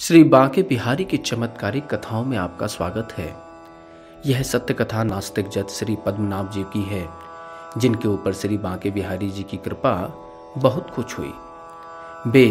श्री बांके बिहारी की चमत्कारिक कथाओं में आपका स्वागत है। यह सत्य कथा नास्तिक जत श्री पद्मनाभ जी की है, जिनके ऊपर श्री बांके बिहारी जी की कृपा बहुत कुछ हुई। वे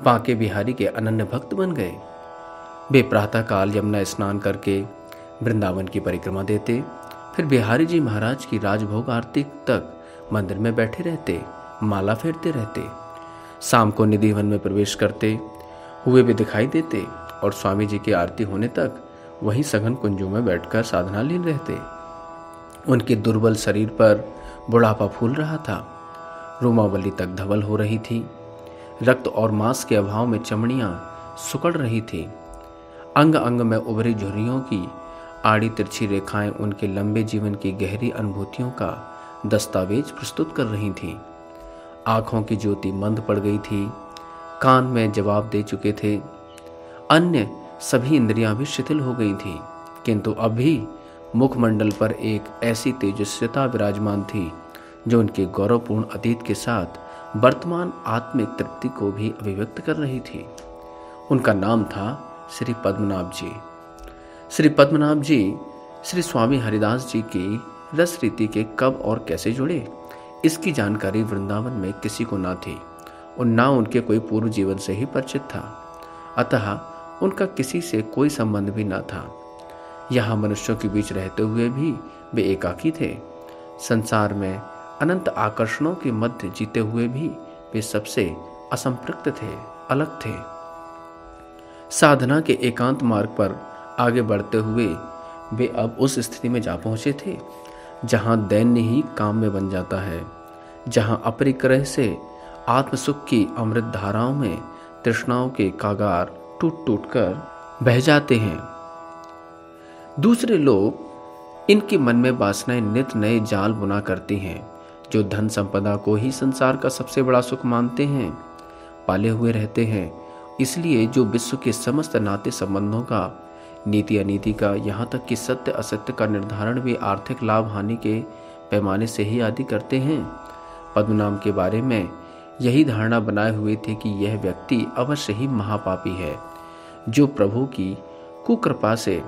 बांके बिहारी के अनन्य भक्त बन गए। वे प्रातःकाल यमुना स्नान करके वृंदावन की परिक्रमा देते, फिर बिहारी जी महाराज की राजभोग आरती तक मंदिर में बैठे रहते, माला फेरते रहते। शाम को निधिवन में प्रवेश करते हुए भी दिखाई देते और स्वामी जी की आरती होने तक वहीं सघन कुंजों में बैठकर साधना लीन रहते। उनके दुर्बल शरीर पर बुढ़ापा फूल रहा था, रोमावली तक धवल हो रही थी, रक्त और मांस के अभाव में चमड़ियां सुकड़ रही थी। अंग अंग में उभरी झुर्रियों की आड़ी तिरछी रेखाएं उनके लंबे जीवन की गहरी अनुभूतियों का दस्तावेज प्रस्तुत कर रही थीं। आंखों की ज्योति मंद पड़ गई थी, कान में जवाब दे चुके थे, अन्य सभी इंद्रियां भी शिथिल हो गई थी, किंतु अभी मुखमंडल पर एक ऐसी तेजस्विता विराजमान थी जो उनके गौरवपूर्ण अतीत के साथ वर्तमान आत्मिक तृप्ति को भी अभिव्यक्त कर रही थी। उनका नाम था श्री पद्मनाभ जी। श्री पद्मनाभ जी श्री स्वामी हरिदास जी की रस रीति के कब और कैसे जुड़े, इसकी जानकारी वृंदावन में किसी को ना थी और ना उनके कोई पूर्व जीवन से ही परिचित था। अतः उनका किसी से कोई संबंध भी न था। यहाँ मनुष्यों के बीच रहते हुए भी वे एकाकी थे। संसार में अनंत आकर्षणों के मध्य जीते हुए भी वे सबसे असंपृक्त थे, अलग थे। साधना के एकांत मार्ग पर आगे बढ़ते हुए वे अब उस स्थिति में जा पहुंचे थे जहां दैन्य ही काम में बन जाता है, जहां अपरिग्रह से आत्मसुख की अमृत धाराओं में तृष्णाओं के कागार टूट टूट कर बह जाते हैं। दूसरे लोग इनके मन में वासनाएं नित नए जाल बुना करती हैं, जो धन संपदा को ही संसार का सबसे बड़ा सुख मानते हैं, पाले हुए रहते हैं। इसलिए जो विश्व के समस्त नाते संबंधों का, नीति अनीति का, यहाँ तक कि सत्य असत्य का निर्धारण भी आर्थिक लाभ हानि के पैमाने से ही आदि करते हैं। पद्मनाभ के बारे में यही धारणा बनाए हुए थे कि यह व्यक्ति अवश्य ही महापापी है, जो प्रभु की कुकृपा से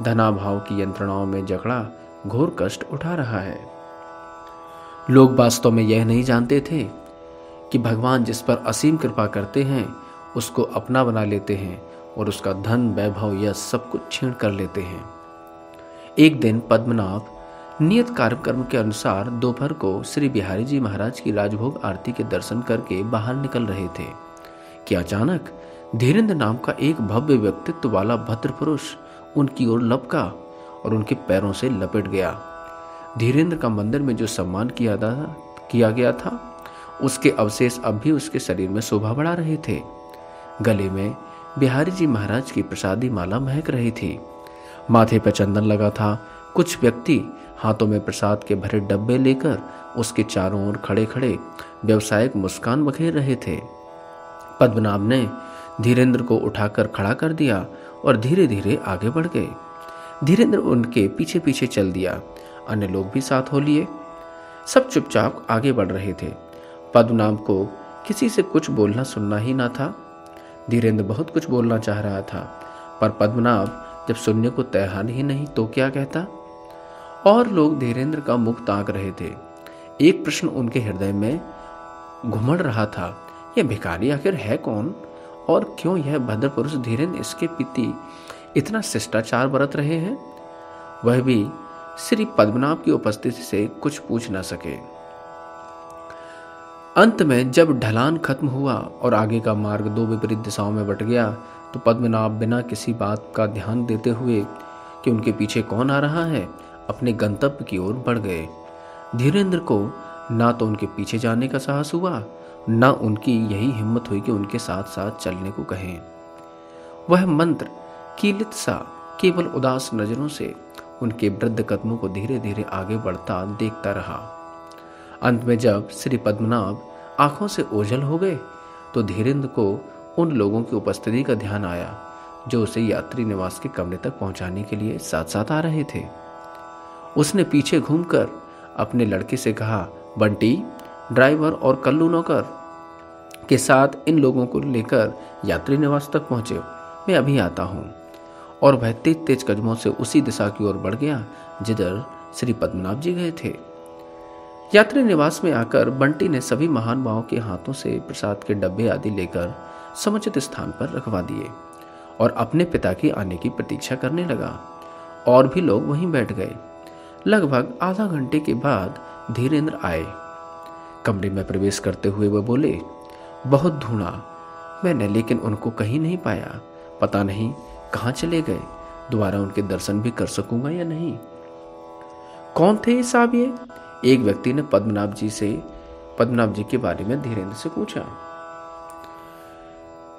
धनाभाव की यंत्रणाओं में जकड़ा घोर कष्ट उठा रहा है। लोग वास्तव में यह नहीं जानते थे कि भगवान जिस पर असीम कृपा करते हैं उसको अपना बना लेते हैं और उसका धन, वैभव, यह सब कुछ छीन कर लेते हैं। एक दिन पद्मनाभ नियत कार्यक्रम के अनुसार दोपहर को श्री बिहारी जी महाराज की राजभोग आरती के दर्शन करके बाहर निकल रहे थे कि अचानक धीरेन्द्र नाम का एक भव्य व्यक्तित्व वाला भद्र पुरुष उनकी ओर लपका और उनके पैरों से लपेट गया। धीरेन्द्र का मंदिर में जो सम्मान किया गया था, उसके अवशेष अब भी उसके शरीर में शोभा बढ़ा रहे थे। गले में बिहारी जी महाराज की प्रसादी माला महक रही थी, माथे पर चंदन लगा था। कुछ व्यक्ति हाथों में प्रसाद के भरे डब्बे लेकर उसके चारों ओर खड़े खड़े व्यवसायिक मुस्कान बखेर रहे थे। पद्मनाभ ने धीरेन्द्र को उठाकर खड़ा कर दिया और धीरे धीरे आगे बढ़ गए। धीरेन्द्र उनके पीछे पीछे चल दिया, अन्य लोग भी साथ हो लिए। सब चुपचाप आगे बढ़ रहे थे। पद्मनाभ को किसी से कुछ बोलना सुनना ही ना था। धीरेन्द्र बहुत कुछ बोलना चाह रहा था, पर पद्मनाभ जब सुनने को तैयार ही नहीं तो क्या कहता। और लोग धीरेन्द्र का मुख ताक रहे थे। एक प्रश्न उनके हृदय में घुमड़ रहा था, यह भिखारी आखिर है कौन और क्यों यह भद्र पुरुष धीरेन्द्र इसके प्रति इतना शिष्टाचार बरत रहे हैं। वह भी श्री पद्मनाभ की उपस्थिति से कुछ पूछ न सके। अंत में जब ढलान खत्म हुआ और आगे का मार्ग दो विपरीत दिशाओं में बट गया, तो पद्मनाभ बिना किसी बात का ध्यान देते हुए कि उनके पीछे कौन आ रहा है, अपने गंतव्य की ओर बढ़ गए। धीरेन्द्र को ना तो उनके पीछे जाने का साहस हुआ, ना उनकी यही हिम्मत हुई कि उनके साथ साथ चलने को कहें। वह मंत्र कीलित सा केवल उदास नजरों से उनके वृद्ध कदमों को धीरे धीरे आगे बढ़ता देखता रहा। अंत में जब श्री पद्मनाभ आंखों से ओझल हो गए, तो धीरेन्द्र को उन लोगों की उपस्थिति का ध्यान आया जो उसे यात्री निवास के कमरे तक पहुंचाने के लिए साथ साथ आ रहे थे। उसने पीछे घूमकर अपने लड़के से कहा, बंटी, ड्राइवर और कल्लू नौकर के साथ इन लोगों को लेकर यात्री निवास तक पहुंचे। मैं अभी आता हूँ। और वह तेज तेज कदमों से उसी दिशा की ओर बढ़ गया जिधर श्री पद्मनाभ जी गए थे। यात्री निवास में आकर बंटी ने सभी महानुभावों के हाथों से प्रसाद के डब्बे आदि लेकर समुचित स्थान पर रखवा दिए और अपने पिता के आने की प्रतीक्षा करने लगा। और भी लोग वहीं बैठ गए। लगभग आधा घंटे के बाद धीरेन्द्र आए। कमरे में प्रवेश करते हुए वह बोले, बहुत ढूंढा मैंने लेकिन उनको कहीं नहीं पाया। पता नहीं कहाँ चले गए। दोबारा उनके दर्शन भी कर सकूंगा या नहीं। कौन थे साहब ये? एक व्यक्ति ने पद्मनाभ जी के बारे में धीरेन्द्र से पूछा।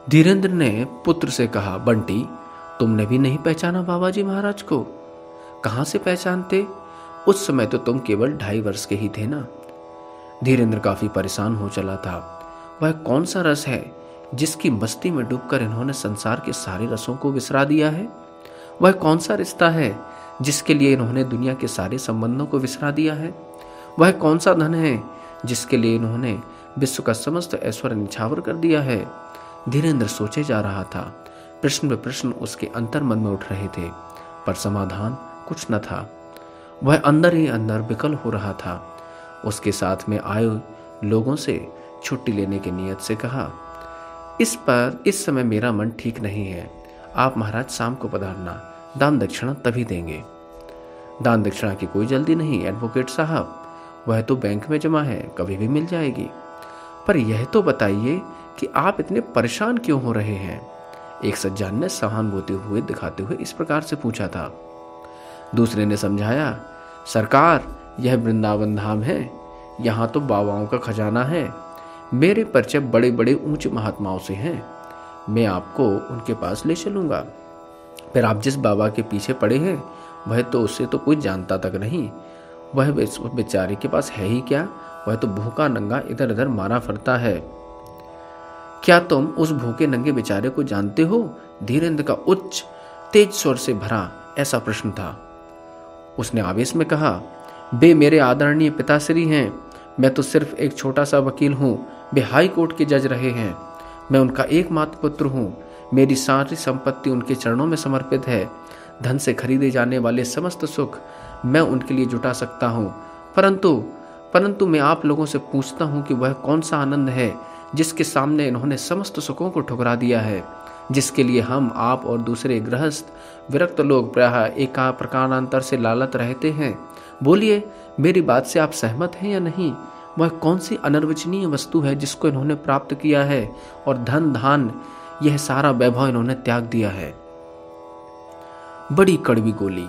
धीरेन्द्र ने पुत्र से कहा, बंटी तुमने भी नहीं पहचाना बाबा जी महाराज को? कहां से पहचानते? उस समय तो तुम केवल 2.5 वर्ष के ही थे ना। धीरेन्द्र काफी परेशान हो चला था। वह कौन सा रस है जिसकी मस्ती में डूबकर इन्होंने संसार के सारे रसों को विसरा दिया है? वह कौन सा रिश्ता है जिसके लिए इन्होंने दुनिया के सारे संबंधों को विसरा दिया है? वह कौन सा धन है जिसके लिए इन्होंने विश्व का समस्त ऐश्वर्य निछावर कर दिया है? धीरेन्द्र सोचे जा रहा था। प्रश्न पे प्रश्न उसके अंतर मन में उठ रहे थे, पर समाधान कुछ न था। वह अंदर ही अंदर विकल हो रहा था। उसके साथ में आए लोगों से छुट्टी लेने की नियत से कहा, इस समय मेरा मन ठीक नहीं है। आप महाराज शाम को पधारना, दान दक्षिणा तभी देंगे। दान दक्षिणा की कोई जल्दी नहीं एडवोकेट साहब, वह तो बैंक में जमा है, कभी भी मिल जाएगी। पर यह तो बताइए कि आप इतने परेशान क्यों हो रहे हैं? एक सज्जन ने सहानुभूति हुए दिखाते हुए इस प्रकार से पूछा था। दूसरे ने समझाया, सरकार यह वृंदावन धाम है, यहाँ तो बाबाओं का खजाना है। मेरे परिचय बड़े बड़े ऊंचे महात्माओं से हैं। मैं आपको उनके पास ले चलूंगा। फिर आप जिस बाबा के पीछे पड़े हैं वह तो उससे तो कोई जानता तक नहीं। वह बेचारे के पास है ही क्या? वह तो भूखा नंगा इधर उधर मारा फिरता है। क्या तुम उस भूखे नंगे बेचारे को जानते हो? धीरेन्द्र का उच्च तेज स्वर से भरा ऐसा प्रश्न था। उसने आवेश में कहा, बे मेरे आदरणीय पिताश्री हैं। मैं तो सिर्फ एक छोटा सा वकील हूँ। वे हाई कोर्ट के जज रहे हैं। मैं उनका एकमात्र पुत्र हूँ। मेरी सारी संपत्ति उनके चरणों में समर्पित है। धन से खरीदे जाने वाले समस्त सुख मैं उनके लिए जुटा सकता हूँ। परंतु मैं आप लोगों से पूछता हूँ कि वह कौन सा आनंद है जिसके सामने इन्होंने समस्त सुखों को ठुकरा दिया है, जिसके लिए हम, आप और दूसरे गृहस्थ विरक्त लोग प्रायः एक प्रकारांतर से लालत रहते हैं। बोलिए, मेरी बात से आप सहमत हैं या नहीं? वह कौन सी अनिर्वचनीय वस्तु है जिसको इन्होंने प्राप्त किया है और धन धान यह सारा वैभव इन्होंने त्याग दिया है? बड़ी कड़वी गोली,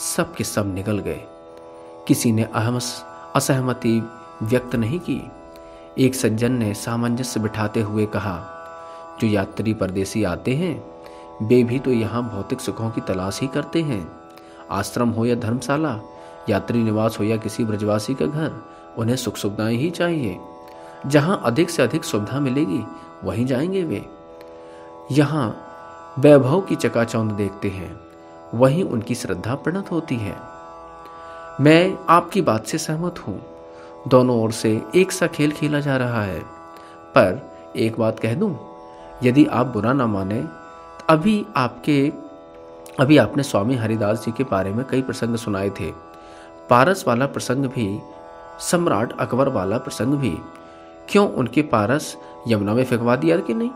सब के सब निकल गए। किसी ने असहमति व्यक्त नहीं की। एक सज्जन ने सामंजस्य बिठाते हुए कहा, जो यात्री परदेसी आते हैं वे भी तो यहाँ भौतिक सुखों की तलाश ही करते हैं। आश्रम हो या धर्मशाला, यात्री निवास हो या किसी ब्रजवासी का घर, उन्हें सुख सुविधाएं ही चाहिए। जहाँ अधिक से अधिक सुविधा मिलेगी वहीं जाएंगे वे। यहाँ वैभव की चकाचौंध देखते हैं, वहीं उनकी श्रद्धा प्रणत होती है। मैं आपकी बात से सहमत हूँ। दोनों ओर से एक सा खेल खेला जा रहा है। पर एक बात कह दूं, यदि आप बुरा ना माने, अभी आपने स्वामी हरिदास जी के बारे में कई प्रसंग सुनाए थे। पारस वाला प्रसंग भी, सम्राट अकबर वाला प्रसंग भी। क्यों उनके पारस यमुना में फेंकवा दिया कि नहीं?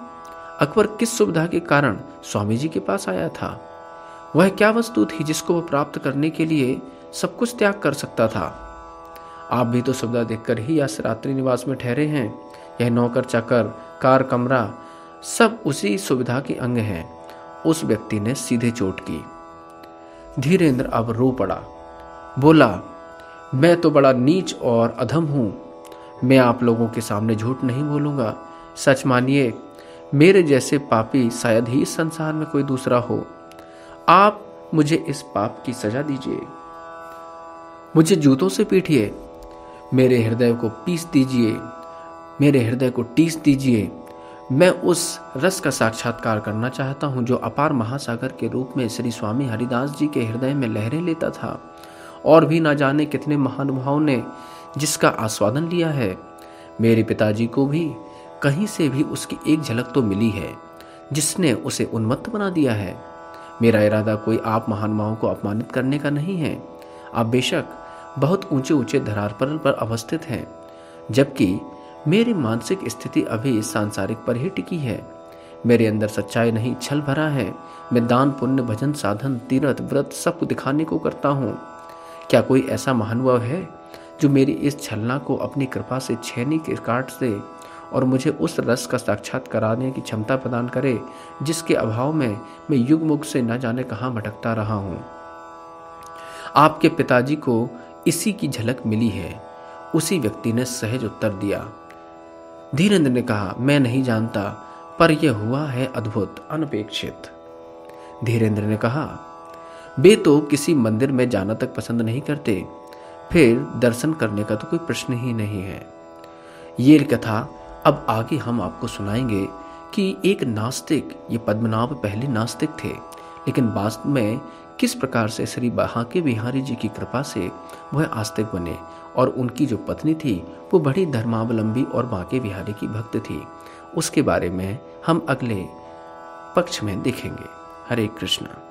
अकबर किस सुविधा के कारण स्वामी जी के पास आया था? वह क्या वस्तु थी जिसको वह प्राप्त करने के लिए सब कुछ त्याग कर सकता था? आप भी तो सुविधा देखकर ही या रात्रि निवास में ठहरे हैं। यह नौकर चाकर, कार, कमरा सब उसी सुविधा के अंग हैं। उस व्यक्ति ने सीधे चोट की। धीरेन्द्र अब रो पड़ा। बोला, मैं तो बड़ा नीच और अधम हूं। मैं आप लोगों के सामने झूठ नहीं बोलूंगा। सच मानिए, मेरे जैसे पापी शायद ही इस संसार में कोई दूसरा हो। आप मुझे इस पाप की सजा दीजिए। मुझे जूतों से पीटिए, मेरे हृदय को पीस दीजिए, मेरे हृदय को टीस दीजिए। मैं उस रस का साक्षात्कार करना चाहता हूं जो अपार महासागर के रूप में श्री स्वामी हरिदास जी के हृदय में लहरें लेता था, और भी ना जाने कितने महानुभावों ने जिसका आस्वादन लिया है। मेरे पिताजी को भी कहीं से भी उसकी एक झलक तो मिली है। जिसने उसे उन्मत्त बना दिया है। मेरा इरादा कोई आप महानुभावों को अपमानित करने का नहीं है। आप बेशक बहुत ऊंचे ऊंचे धरातल पर अवस्थित हैं, जबकि मेरी मानसिक स्थिति अभी सांसारिक पर ही टिकी है। मेरे अंदर सच्चाई नहीं, छल भरा है। मैं दान, पुण्य, भजन, साधन, तीर्थ, व्रत सब दिखाने को करता हूँ। क्या कोई ऐसा महानुभाव है जो मेरी इस छलना को अपनी कृपा से छेनी के काट दे और मुझे उस रस का साक्षात कराने की क्षमता प्रदान करे जिसके अभाव में मैं युग मुग से न जाने कहाँ भटकता रहा हूँ। आपके पिताजी को इसी की झलक मिली है, उसी व्यक्ति ने सहज उत्तर दिया। धीरेंद्र ने कहा, मैं नहीं जानता, पर यह हुआ है अद्भुत, अनपेक्षित। धीरेंद्र ने कहा, वे तो किसी मंदिर में जाना तक पसंद नहीं करते, फिर दर्शन करने का तो कोई प्रश्न ही नहीं है। ये कथा अब आगे हम आपको सुनाएंगे कि एक नास्तिक, ये पद्मनाभ पहले नास्तिक थे, लेकिन वास्तव में किस प्रकार से श्री बांके बिहारी जी की कृपा से वह आस्तिक बने और उनकी जो पत्नी थी वो बड़ी धर्मावलंबी और बांके बिहारी की भक्त थी। उसके बारे में हम अगले पक्ष में देखेंगे। हरे कृष्णा।